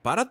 Para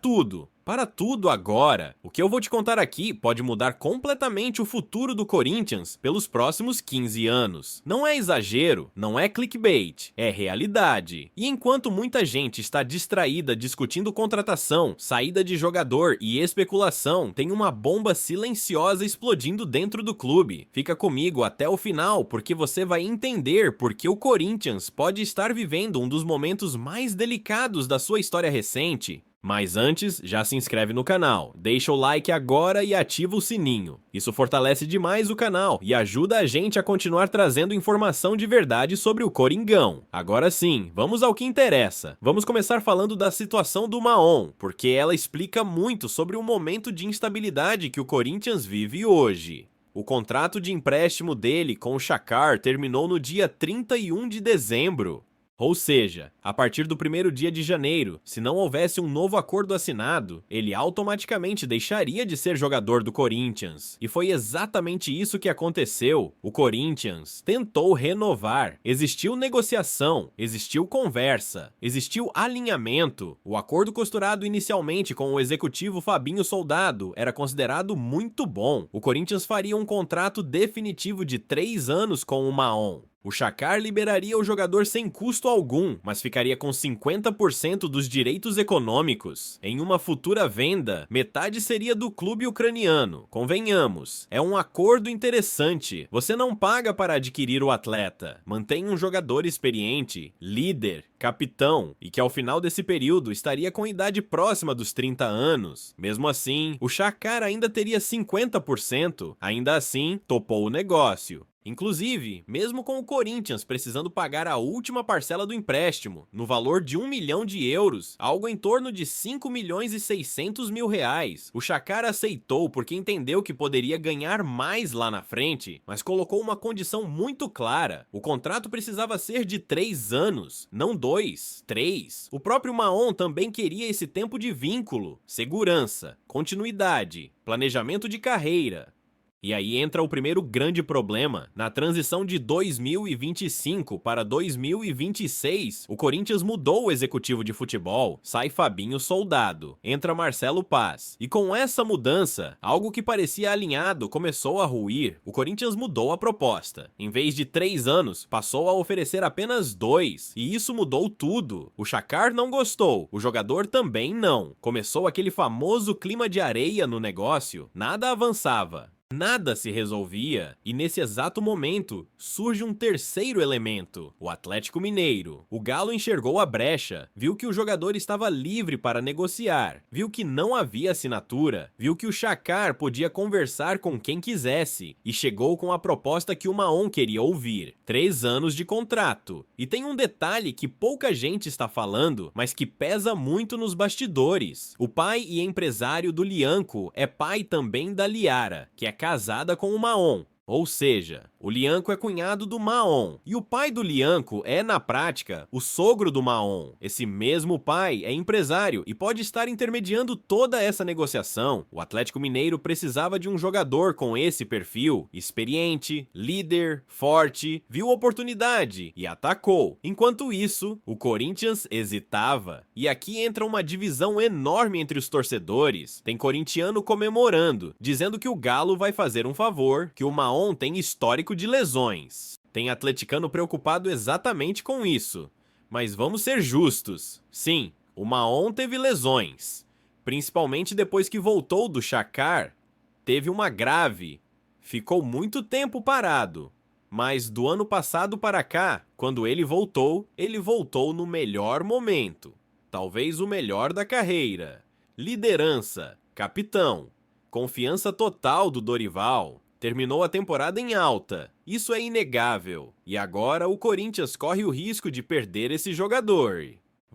tudo agora! O que eu vou te contar aqui pode mudar completamente o futuro do Corinthians pelos próximos 15 anos. Não é exagero, não é clickbait, é realidade. E enquanto muita gente está distraída discutindo contratação, saída de jogador e especulação, tem uma bomba silenciosa explodindo dentro do clube. Fica comigo até o final, porque você vai entender por que o Corinthians pode estar vivendo um dos momentos mais delicados da sua história recente. Mas antes, já se inscreve no canal, deixa o like agora e ativa o sininho. Isso fortalece demais o canal e ajuda a gente a continuar trazendo informação de verdade sobre o Coringão. Agora sim, vamos ao que interessa. Vamos começar falando da situação do Maon, porque ela explica muito sobre o momento de instabilidade que o Corinthians vive hoje. O contrato de empréstimo dele com o Xacar terminou no dia 31 de dezembro. Ou seja, a partir do primeiro dia de janeiro, se não houvesse um novo acordo assinado, ele automaticamente deixaria de ser jogador do Corinthians. E foi exatamente isso que aconteceu. O Corinthians tentou renovar, existiu negociação, existiu conversa, existiu alinhamento. O acordo costurado inicialmente com o executivo Fabinho Soldado era considerado muito bom. O Corinthians faria um contrato definitivo de 3 anos com o Maon. O Xacar liberaria o jogador sem custo algum, mas ficaria com 50% dos direitos econômicos. Em uma futura venda, metade seria do clube ucraniano. Convenhamos, é um acordo interessante. Você não paga para adquirir o atleta. Mantém um jogador experiente, líder, capitão, e que ao final desse período estaria com idade próxima dos 30 anos. Mesmo assim, o Xacar ainda teria 50%. Ainda assim, topou o negócio. Inclusive, mesmo com o Corinthians precisando pagar a última parcela do empréstimo, no valor de 1 milhão de euros, algo em torno de 5 milhões e 600 mil reais, o Xacar aceitou porque entendeu que poderia ganhar mais lá na frente, mas colocou uma condição muito clara: o contrato precisava ser de 3 anos, não 2, 3. O próprio Maon também queria esse tempo de vínculo, segurança, continuidade, planejamento de carreira. E aí entra o primeiro grande problema. Na transição de 2025 para 2026, o Corinthians mudou o executivo de futebol, sai Fabinho Soldado, entra Marcelo Paz. E com essa mudança, algo que parecia alinhado começou a ruir. O Corinthians mudou a proposta. Em vez de 3 anos, passou a oferecer apenas 2. E isso mudou tudo. O Xacar não gostou, o jogador também não. Começou aquele famoso clima de areia no negócio, nada avançava. Nada se resolvia, e nesse exato momento surge um terceiro elemento, o Atlético Mineiro. O Galo enxergou a brecha, viu que o jogador estava livre para negociar, viu que não havia assinatura, viu que o Xacar podia conversar com quem quisesse, e chegou com a proposta que o Maon queria ouvir: 3 anos de contrato. E tem um detalhe que pouca gente está falando, mas que pesa muito nos bastidores. O pai e empresário do Lianco é pai também da Liara, que é casada com o Maon. Ou seja, o Lianco é cunhado do Maon, e o pai do Lianco é, na prática, o sogro do Maon. Esse mesmo pai é empresário e pode estar intermediando toda essa negociação. O Atlético Mineiro precisava de um jogador com esse perfil, experiente, líder, forte, viu oportunidade e atacou. Enquanto isso, o Corinthians hesitava. E aqui entra uma divisão enorme entre os torcedores. Tem corintiano comemorando, dizendo que o Galo vai fazer um favor, que o Maon tem histórico de lesões. Tem atleticano preocupado exatamente com isso. Mas vamos ser justos. Sim, o Maon teve lesões. Principalmente depois que voltou do Xacar. Teve uma grave. Ficou muito tempo parado. Mas do ano passado para cá, quando ele voltou no melhor momento. Talvez o melhor da carreira. Liderança, capitão, confiança total do Dorival. Terminou a temporada em alta, isso é inegável. E agora o Corinthians corre o risco de perder esse jogador.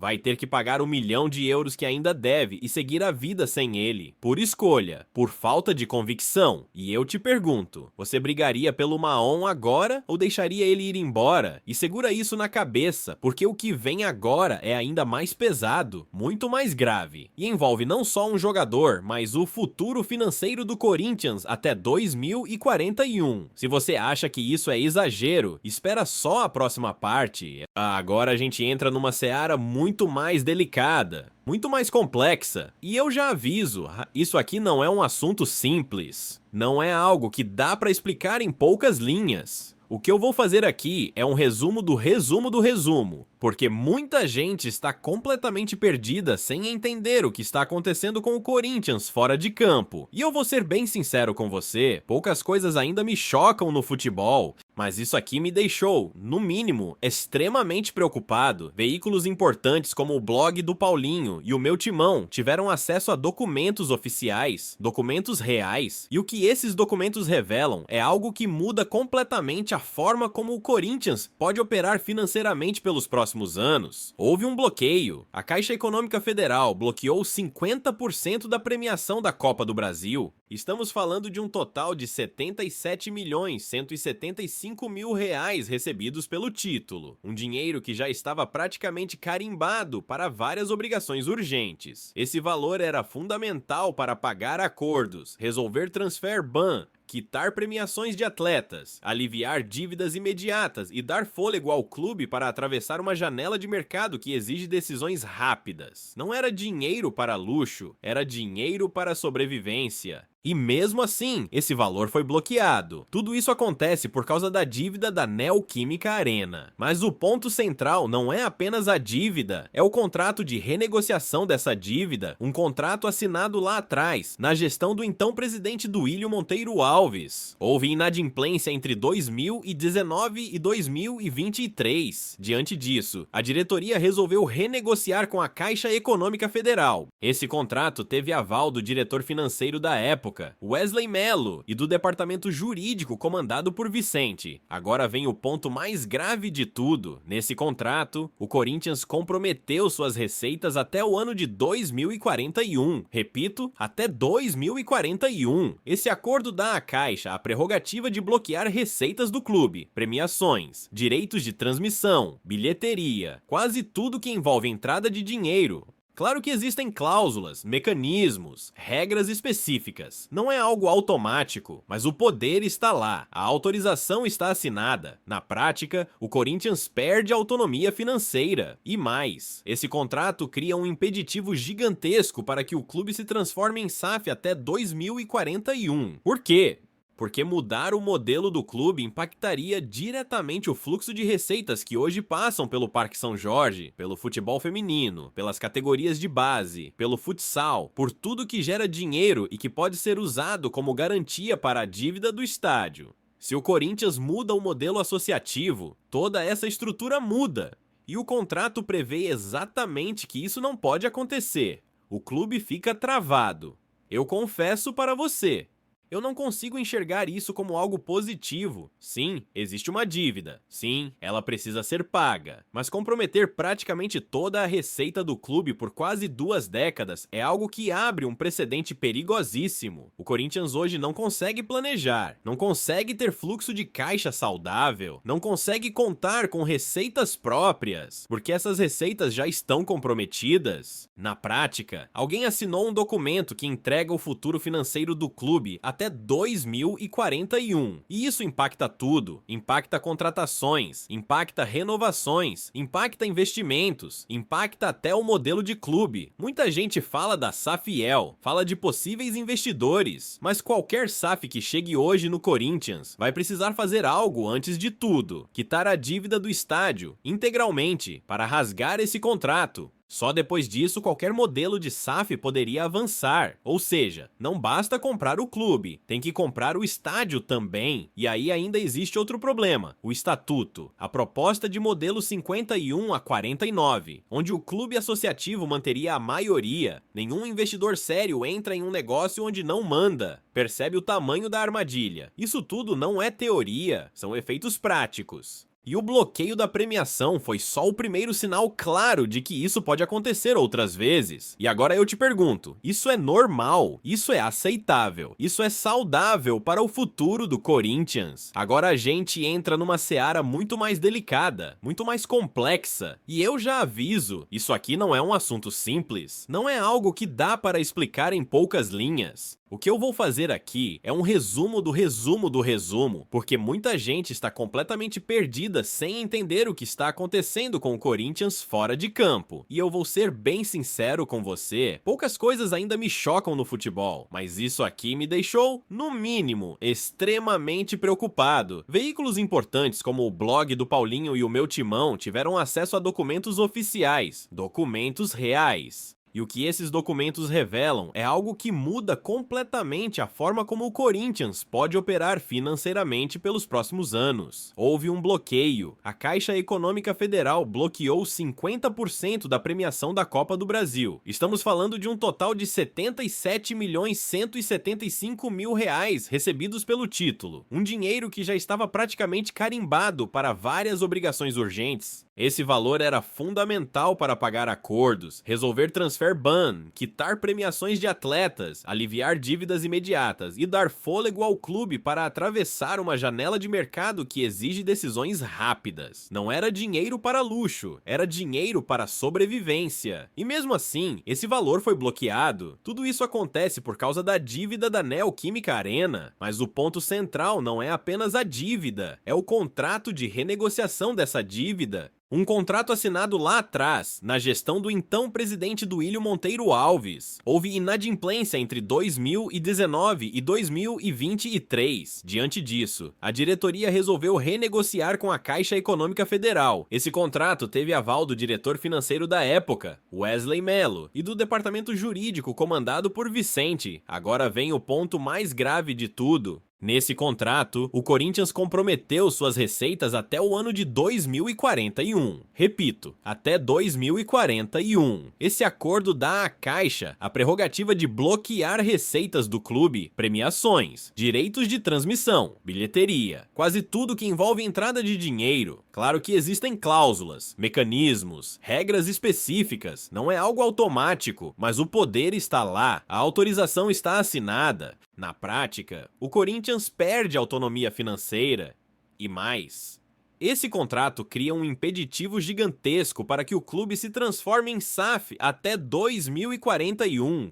Vai ter que pagar 1 milhão de euros que ainda deve e seguir a vida sem ele. Por escolha, por falta de convicção. E eu te pergunto, você brigaria pelo Maon agora ou deixaria ele ir embora? E segura isso na cabeça, porque o que vem agora é ainda mais pesado, muito mais grave. E envolve não só um jogador, mas o futuro financeiro do Corinthians até 2041. Se você acha que isso é exagero, espera só a próxima parte. Agora a gente entra numa seara muito muito mais delicada, muito mais complexa. E eu já aviso, isso aqui não é um assunto simples. Não é algo que dá para explicar em poucas linhas. O que eu vou fazer aqui é um resumo do resumo do resumo, porque muita gente está completamente perdida sem entender o que está acontecendo com o Corinthians fora de campo. E eu vou ser bem sincero com você, poucas coisas ainda me chocam no futebol, mas isso aqui me deixou, no mínimo, extremamente preocupado. Veículos importantes como o blog do Paulinho e o meu timão tiveram acesso a documentos oficiais, documentos reais, e o que esses documentos revelam é algo que muda completamente a forma como o Corinthians pode operar financeiramente pelos próximos anos. Houve um bloqueio. A Caixa Econômica Federal bloqueou 50% da premiação da Copa do Brasil. Estamos falando de um total de 77.175.000 reais recebidos pelo título. Um dinheiro que já estava praticamente carimbado para várias obrigações urgentes. Esse valor era fundamental para pagar acordos, resolver transfer ban, quitar premiações de atletas, aliviar dívidas imediatas e dar fôlego ao clube para atravessar uma janela de mercado que exige decisões rápidas. Não era dinheiro para luxo, era dinheiro para sobrevivência. E mesmo assim, esse valor foi bloqueado. Tudo isso acontece por causa da dívida da Neoquímica Arena. Mas o ponto central não é apenas a dívida, é o contrato de renegociação dessa dívida, um contrato assinado lá atrás, na gestão do então presidente Duílio Monteiro Alves. Houve inadimplência entre 2019 e 2023. Diante disso, a diretoria resolveu renegociar com a Caixa Econômica Federal. Esse contrato teve aval do diretor financeiro da época, Wesley Mello, e do departamento jurídico comandado por Vicente. Agora vem o ponto mais grave de tudo. Nesse contrato, o Corinthians comprometeu suas receitas até o ano de 2041. Repito, até 2041. Esse acordo dá à Caixa a prerrogativa de bloquear receitas do clube, premiações, direitos de transmissão, bilheteria, quase tudo que envolve entrada de dinheiro. Claro que existem cláusulas, mecanismos, regras específicas. Não é algo automático, mas o poder está lá, a autorização está assinada. Na prática, o Corinthians perde a autonomia financeira. E mais, esse contrato cria um impeditivo gigantesco para que o clube se transforme em SAF até 2041. Por quê? Porque mudar o modelo do clube impactaria diretamente o fluxo de receitas que hoje passam pelo Parque São Jorge, pelo futebol feminino, pelas categorias de base, pelo futsal, por tudo que gera dinheiro e que pode ser usado como garantia para a dívida do estádio. Se o Corinthians muda o modelo associativo, toda essa estrutura muda. E o contrato prevê exatamente que isso não pode acontecer. O clube fica travado. Eu confesso para você, eu não consigo enxergar isso como algo positivo. Sim, existe uma dívida. Sim, ela precisa ser paga. Mas comprometer praticamente toda a receita do clube por quase 2 décadas é algo que abre um precedente perigosíssimo. O Corinthians hoje não consegue planejar, não consegue ter fluxo de caixa saudável, não consegue contar com receitas próprias, porque essas receitas já estão comprometidas. Na prática, alguém assinou um documento que entrega o futuro financeiro do clube até 2041. E isso impacta tudo. Impacta contratações, impacta renovações, impacta investimentos, impacta até o modelo de clube. Muita gente fala da Safiel, fala de possíveis investidores, mas qualquer SAF que chegue hoje no Corinthians vai precisar fazer algo antes de tudo: quitar a dívida do estádio integralmente para rasgar esse contrato. Só depois disso qualquer modelo de SAF poderia avançar, ou seja, não basta comprar o clube, tem que comprar o estádio também. E aí ainda existe outro problema, o estatuto, a proposta de modelo 51 a 49, onde o clube associativo manteria a maioria. Nenhum investidor sério entra em um negócio onde não manda. Percebe o tamanho da armadilha? Isso tudo não é teoria, são efeitos práticos. E o bloqueio da premiação foi só o primeiro sinal claro de que isso pode acontecer outras vezes. E agora eu te pergunto, isso é normal? Isso é aceitável? Isso é saudável para o futuro do Corinthians? Agora a gente entra numa seara muito mais delicada, muito mais complexa. E eu já aviso, isso aqui não é um assunto simples, não é algo que dá para explicar em poucas linhas. O que eu vou fazer aqui é um resumo do resumo do resumo, porque muita gente está completamente perdida sem entender o que está acontecendo com o Corinthians fora de campo. E eu vou ser bem sincero com você, poucas coisas ainda me chocam no futebol, mas isso aqui me deixou, no mínimo, extremamente preocupado. Veículos importantes como o blog do Paulinho e o Meu Timão tiveram acesso a documentos oficiais, documentos reais. E o que esses documentos revelam é algo que muda completamente a forma como o Corinthians pode operar financeiramente pelos próximos anos. Houve um bloqueio. A Caixa Econômica Federal bloqueou 50% da premiação da Copa do Brasil. Estamos falando de um total de 77.175.000 reais recebidos pelo título. Um dinheiro que já estava praticamente carimbado para várias obrigações urgentes. Esse valor era fundamental para pagar acordos, resolver transfer ban, quitar premiações de atletas, aliviar dívidas imediatas e dar fôlego ao clube para atravessar uma janela de mercado que exige decisões rápidas. Não era dinheiro para luxo, era dinheiro para sobrevivência. E mesmo assim, esse valor foi bloqueado. Tudo isso acontece por causa da dívida da Neoquímica Arena. Mas o ponto central não é apenas a dívida, é o contrato de renegociação dessa dívida. Um contrato assinado lá atrás, na gestão do então presidente Duílio Monteiro Alves. Houve inadimplência entre 2019 e 2023. Diante disso, a diretoria resolveu renegociar com a Caixa Econômica Federal. Esse contrato teve aval do diretor financeiro da época, Wesley Mello, e do departamento jurídico comandado por Vicente. Agora vem o ponto mais grave de tudo. Nesse contrato, o Corinthians comprometeu suas receitas até o ano de 2041. Repito, até 2041. Esse acordo dá à Caixa a prerrogativa de bloquear receitas do clube, premiações, direitos de transmissão, bilheteria, quase tudo que envolve entrada de dinheiro. Claro que existem cláusulas, mecanismos, regras específicas, não é algo automático, mas o poder está lá, a autorização está assinada. Na prática, o Corinthians perde autonomia financeira e mais. Esse contrato cria um impeditivo gigantesco para que o clube se transforme em SAF até 2041.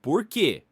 Por quê?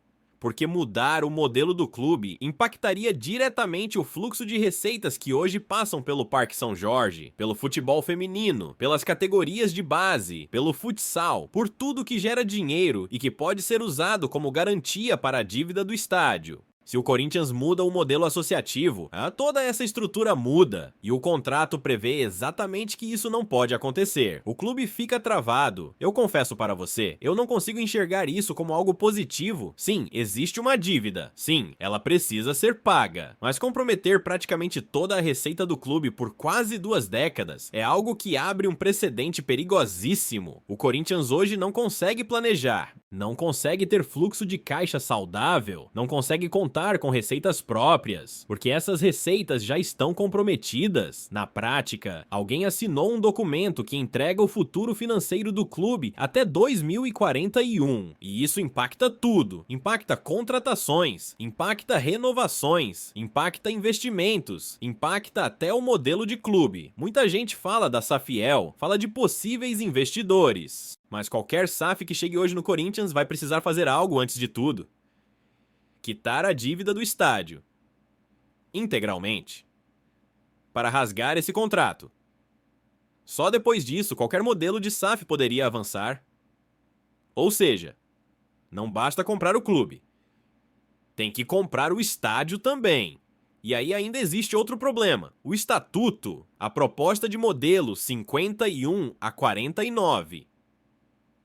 Porque mudar o modelo do clube impactaria diretamente o fluxo de receitas que hoje passam pelo Parque São Jorge, pelo futebol feminino, pelas categorias de base, pelo futsal, por tudo que gera dinheiro e que pode ser usado como garantia para a dívida do estádio. Se o Corinthians muda o modelo associativo, toda essa estrutura muda, e o contrato prevê exatamente que isso não pode acontecer. O clube fica travado. Eu confesso para você, eu não consigo enxergar isso como algo positivo. Sim, existe uma dívida. Sim, ela precisa ser paga. Mas comprometer praticamente toda a receita do clube por quase 2 décadas é algo que abre um precedente perigosíssimo. O Corinthians hoje não consegue planejar, não consegue ter fluxo de caixa saudável, não consegue contar com receitas próprias, porque essas receitas já estão comprometidas. Na prática, alguém assinou um documento que entrega o futuro financeiro do clube até 2041, e isso impacta tudo. Impacta contratações, impacta renovações, impacta investimentos, impacta até o modelo de clube. Muita gente fala da Safiel, fala de possíveis investidores, mas qualquer SAF que chegue hoje no Corinthians vai precisar fazer algo antes de tudo: quitar a dívida do estádio integralmente para rasgar esse contrato. Só depois disso, qualquer modelo de SAF poderia avançar. Ou seja, não basta comprar o clube, tem que comprar o estádio também. E aí ainda existe outro problema: o estatuto, a proposta de modelo 51 a 49,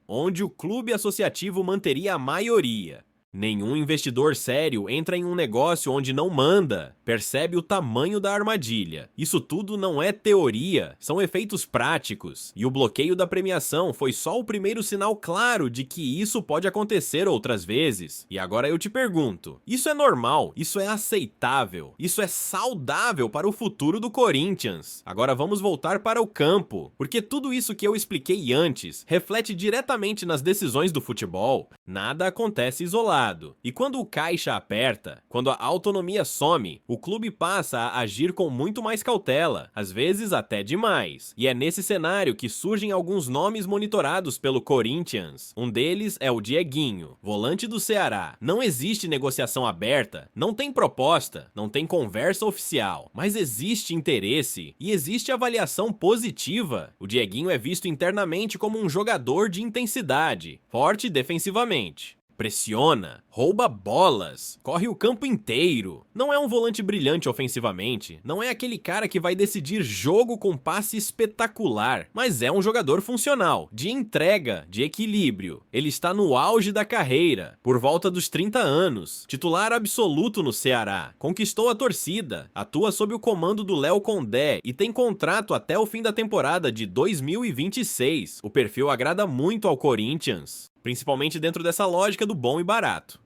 onde o clube associativo manteria a maioria. Nenhum investidor sério entra em um negócio onde não manda, percebe o tamanho da armadilha. Isso tudo não é teoria, são efeitos práticos. E o bloqueio da premiação foi só o primeiro sinal claro de que isso pode acontecer outras vezes. E agora eu te pergunto, isso é normal? Isso é aceitável? Isso é saudável para o futuro do Corinthians? Agora vamos voltar para o campo, porque tudo isso que eu expliquei antes reflete diretamente nas decisões do futebol. Nada acontece isolado. lado. E quando o caixa aperta, quando a autonomia some, o clube passa a agir com muito mais cautela, às vezes até demais. E é nesse cenário que surgem alguns nomes monitorados pelo Corinthians. Um deles é o Dieguinho, volante do Ceará. Não existe negociação aberta, não tem proposta, não tem conversa oficial, mas existe interesse e existe avaliação positiva. O Dieguinho é visto internamente como um jogador de intensidade, forte defensivamente. Pressiona, rouba bolas, corre o campo inteiro. Não é um volante brilhante ofensivamente, não é aquele cara que vai decidir jogo com passe espetacular, mas é um jogador funcional, de entrega, de equilíbrio. Ele está no auge da carreira, por volta dos 30 anos, titular absoluto no Ceará, conquistou a torcida, atua sob o comando do Léo Condé e tem contrato até o fim da temporada de 2026. O perfil agrada muito ao Corinthians, principalmente dentro dessa lógica do bom e barato.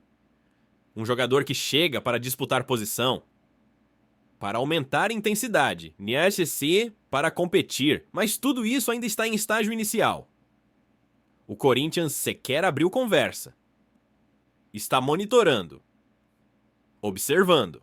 Um jogador que chega para disputar posição, para aumentar intensidade, NSC para competir, mas tudo isso ainda está em estágio inicial. O Corinthians sequer abriu conversa. Está monitorando, observando,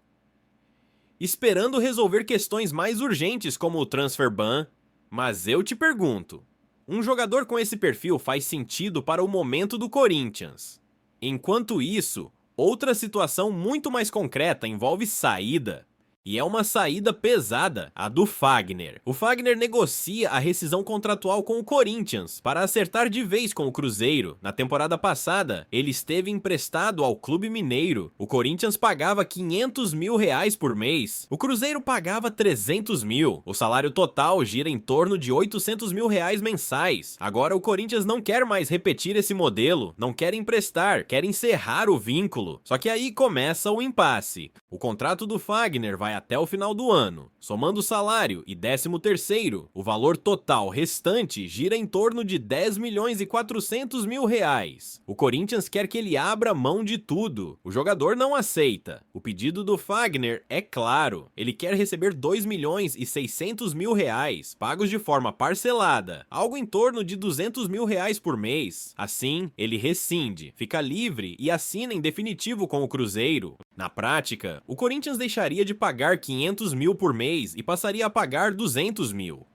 esperando resolver questões mais urgentes como o transfer ban, mas eu te pergunto, um jogador com esse perfil faz sentido para o momento do Corinthians. Enquanto isso, outra situação muito mais concreta envolve saída. E é uma saída pesada, a do Fagner. O Fagner negocia a rescisão contratual com o Corinthians para acertar de vez com o Cruzeiro. Na temporada passada, ele esteve emprestado ao Clube Mineiro. O Corinthians pagava R$500 mil por mês. O Cruzeiro pagava 300 mil. O salário total gira em torno de R$800 mil mensais. Agora o Corinthians não quer mais repetir esse modelo, não quer emprestar, quer encerrar o vínculo. Só que aí começa o impasse. O contrato do Fagner vai até o final do ano. Somando o salário e 13º, o valor total restante gira em torno de R$10.400.000. O Corinthians quer que ele abra mão de tudo. O jogador não aceita. O pedido do Fagner é claro. Ele quer receber R$2.600.000, pagos de forma parcelada, algo em torno de R$200 mil por mês. Assim, ele rescinde, fica livre e assina em definitivo com o Cruzeiro. Na prática, o Corinthians deixaria de pagar 500 mil por mês e passaria a pagar 200 mil.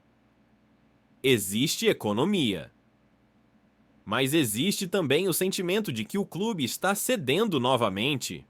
Existe economia. Mas existe também o sentimento de que o clube está cedendo novamente.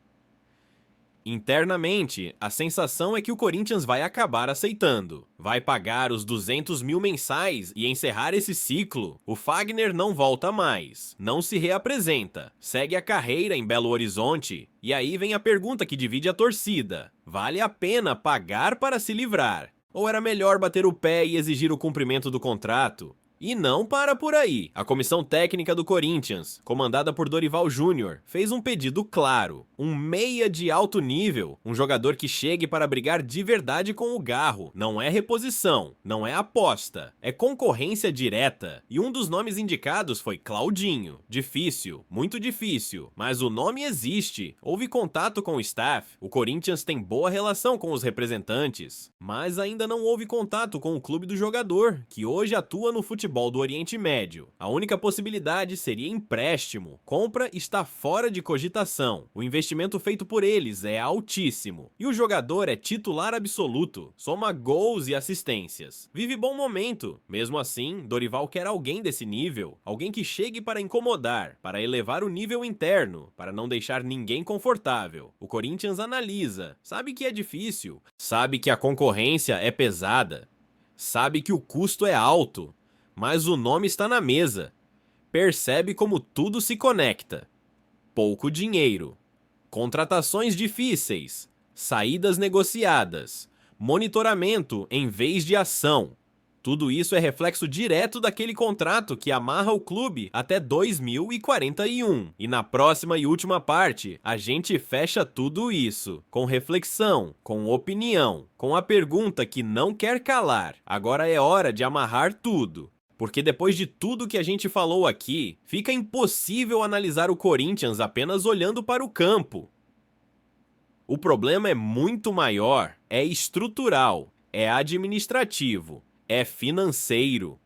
Internamente, a sensação é que o Corinthians vai acabar aceitando. Vai pagar os 200 mil mensais e encerrar esse ciclo. O Fagner não volta mais, não se reapresenta, segue a carreira em Belo Horizonte. E aí vem a pergunta que divide a torcida: vale a pena pagar para se livrar? Ou era melhor bater o pé e exigir o cumprimento do contrato? E não para por aí. A comissão técnica do Corinthians, comandada por Dorival Júnior, fez um pedido claro. Um meia de alto nível, um jogador que chegue para brigar de verdade com o Garro. Não é reposição, não é aposta, é concorrência direta. E um dos nomes indicados foi Claudinho. Difícil, muito difícil, mas o nome existe. Houve contato com o staff, o Corinthians tem boa relação com os representantes, mas ainda não houve contato com o clube do jogador, que hoje atua no futebol do Oriente Médio. A única possibilidade seria empréstimo. Compra está fora de cogitação. O investimento feito por eles é altíssimo. E o jogador é titular absoluto. Soma gols e assistências. Vive bom momento. Mesmo assim, Dorival quer alguém desse nível. Alguém que chegue para incomodar, para elevar o nível interno, para não deixar ninguém confortável. O Corinthians analisa. Sabe que é difícil. Sabe que a concorrência é pesada. Sabe que o custo é alto. Mas o nome está na mesa. Percebe como tudo se conecta. Pouco dinheiro. Contratações difíceis. Saídas negociadas. Monitoramento em vez de ação. Tudo isso é reflexo direto daquele contrato que amarra o clube até 2041. E na próxima e última parte, a gente fecha tudo isso, com reflexão, com opinião, com a pergunta que não quer calar. Agora é hora de amarrar tudo. Porque depois de tudo que a gente falou aqui, fica impossível analisar o Corinthians apenas olhando para o campo. O problema é muito maior, é estrutural, é administrativo, é financeiro.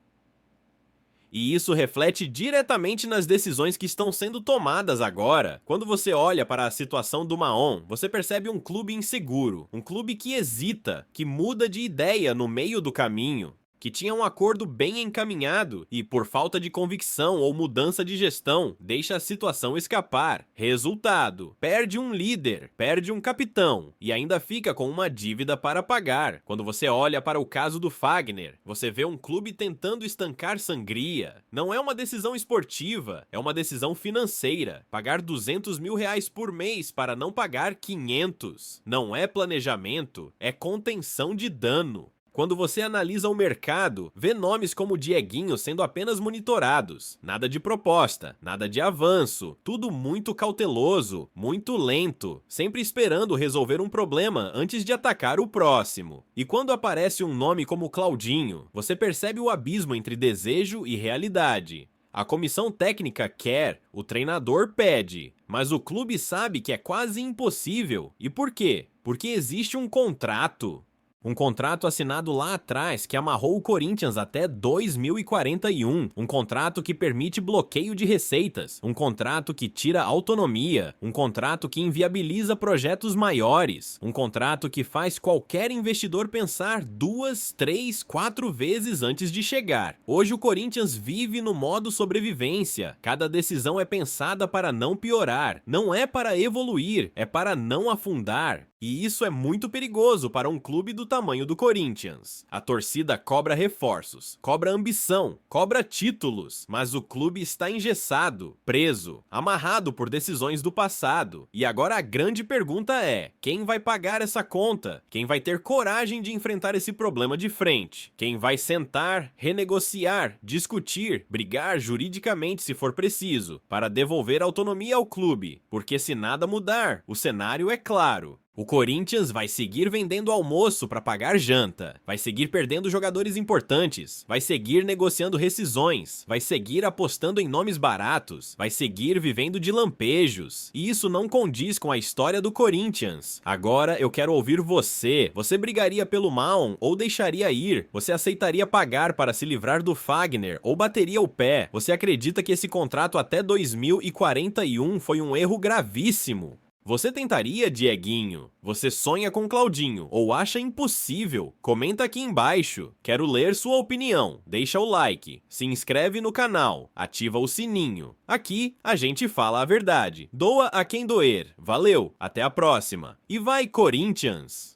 E isso reflete diretamente nas decisões que estão sendo tomadas agora. Quando você olha para a situação do Mahon, você percebe um clube inseguro, um clube que hesita, que muda de ideia no meio do caminho, que tinha um acordo bem encaminhado e, por falta de convicção ou mudança de gestão, deixa a situação escapar. Resultado: perde um líder, perde um capitão e ainda fica com uma dívida para pagar. Quando você olha para o caso do Fagner, você vê um clube tentando estancar sangria. Não é uma decisão esportiva, é uma decisão financeira. Pagar R$200 mil por mês para não pagar 500. Não é planejamento, é contenção de dano. Quando você analisa o mercado, vê nomes como Dieguinho sendo apenas monitorados. Nada de proposta, nada de avanço, tudo muito cauteloso, muito lento, sempre esperando resolver um problema antes de atacar o próximo. E quando aparece um nome como Claudinho, você percebe o abismo entre desejo e realidade. A comissão técnica quer, o treinador pede, mas o clube sabe que é quase impossível. E por quê? Porque existe um contrato. Um contrato assinado lá atrás que amarrou o Corinthians até 2041, um contrato que permite bloqueio de receitas, um contrato que tira autonomia, um contrato que inviabiliza projetos maiores, um contrato que faz qualquer investidor pensar 2, 3, 4 vezes antes de chegar. Hoje o Corinthians vive no modo sobrevivência, cada decisão é pensada para não piorar, não é para evoluir, é para não afundar. E isso é muito perigoso para um clube do tamanho do Corinthians. A torcida cobra reforços, cobra ambição, cobra títulos, mas o clube está engessado, preso, amarrado por decisões do passado. E agora a grande pergunta é: quem vai pagar essa conta? Quem vai ter coragem de enfrentar esse problema de frente? Quem vai sentar, renegociar, discutir, brigar juridicamente se for preciso, para devolver autonomia ao clube? Porque se nada mudar, o cenário é claro. O Corinthians vai seguir vendendo almoço para pagar janta, vai seguir perdendo jogadores importantes, vai seguir negociando rescisões, vai seguir apostando em nomes baratos, vai seguir vivendo de lampejos. E isso não condiz com a história do Corinthians. Agora eu quero ouvir você. Você brigaria pelo Mahon ou deixaria ir? Você aceitaria pagar para se livrar do Fagner ou bateria o pé? Você acredita que esse contrato até 2041 foi um erro gravíssimo? Você tentaria, Dieguinho? Você sonha com Claudinho ou acha impossível? Comenta aqui embaixo. Quero ler sua opinião. Deixa o like, se inscreve no canal, ativa o sininho. Aqui a gente fala a verdade. Doa a quem doer. Valeu, até a próxima. E vai, Corinthians!